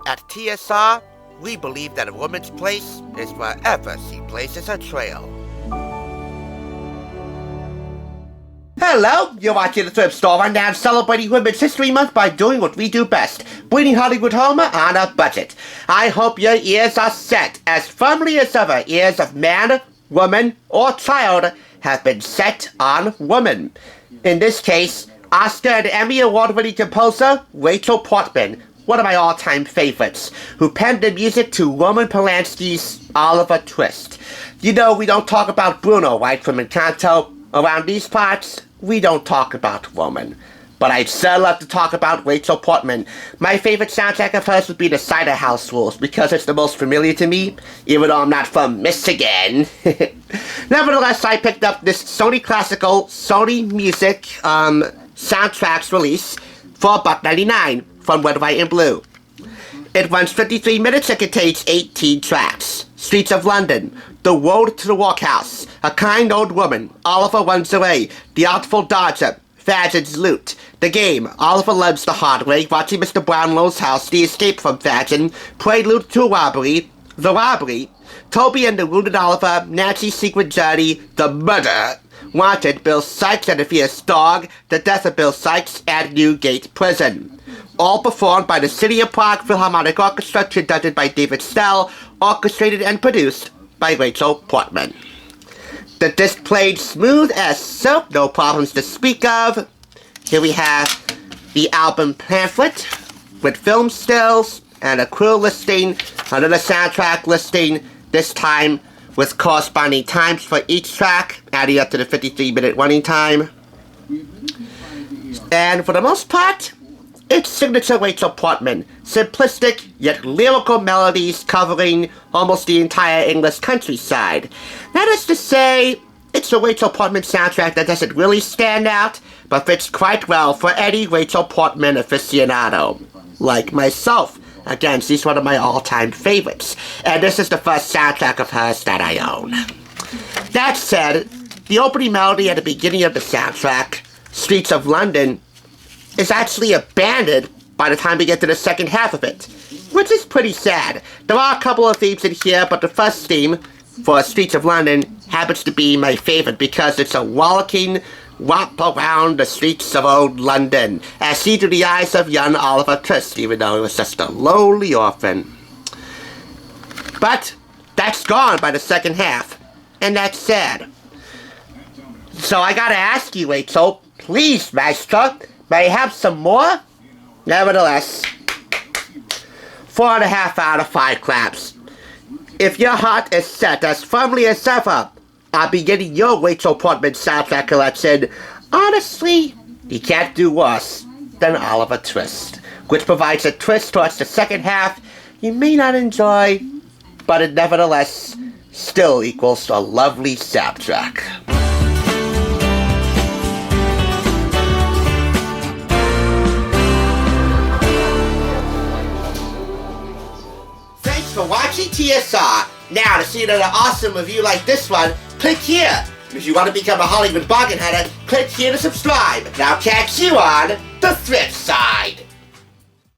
At TSR, we believe that a woman's place is wherever she places her trail. Hello, you're watching the Thrift Store Rundown, celebrating Women's History Month by doing what we do best, bringing Hollywood home on a budget. I hope your ears are set as firmly as ever ears of man, woman, or child have been set on woman. In this case, Oscar and Emmy award-winning composer Rachel Portman, one of my all-time favorites, who penned the music to Roman Polanski's Oliver Twist. You know, we don't talk about Bruno, right, from Encanto. Around these parts, we don't talk about Roman. But I'd sure love to talk about Rachel Portman. My favorite soundtrack of hers would be the Cider House Rules, because it's the most familiar to me, even though I'm not from Michigan. Nevertheless, I picked up this Sony Classical, Sony Music, soundtracks release for $1.99 from Red, White, and Blue. It runs 53 minutes and contains 18 tracks. Streets of London, The Road to the Workhouse, A Kind Old Woman, Oliver Runs Away, The Artful Dodger, Fadgen's Loot, The Game, Oliver Loves the Hard Way, Watching Mr. Brownlow's House, The Escape from Fadgen, Prelude to a Robbery, The Robbery, Toby and the Wounded Oliver, Nancy's Secret Journey, The Murder, Wanted, Bill Sikes and the Fierce Dog, The Death of Bill Sikes, and Newgate Prison. All performed by the City of Prague Philharmonic Orchestra, conducted by David Stell, orchestrated and produced by Rachel Portman. The disc played smooth as soap, no problems to speak of. Here we have the album pamphlet with film stills and a crew listing, another soundtrack listing, this time with corresponding times for each track, adding up to the 53-minute running time. And for the most part, it's signature Rachel Portman, simplistic yet lyrical melodies covering almost the entire English countryside. That is to say, it's a Rachel Portman soundtrack that doesn't really stand out, but fits quite well for any Rachel Portman aficionado, like myself. Again, she's one of my all-time favorites, and this is the first soundtrack of hers that I own. That said, the opening melody at the beginning of the soundtrack, Streets of London, is actually abandoned by the time we get to the second half of it, which is pretty sad. There are a couple of themes in here, but the first theme, for Streets of London, happens to be my favorite because it's a rollicking romp around the streets of old London, as seen through the eyes of young Oliver Twist, even though he was just a lowly orphan. But that's gone by the second half, and that's sad. So I gotta ask you, Rachel, please, Maestro, may I have some more? Nevertheless, 4.5 out of 5 claps. If your heart is set as firmly as ever on beginning your Rachel Portman soundtrack collection, honestly, you can't do worse than Oliver Twist, which provides a twist towards the second half you may not enjoy, but it nevertheless still equals a lovely soundtrack. Thanks for watching TSR. Now, to see another awesome review like this one, click here. If you want to become a Hollywood bargain hunter, click here to subscribe. And I'll catch you on the thrift side.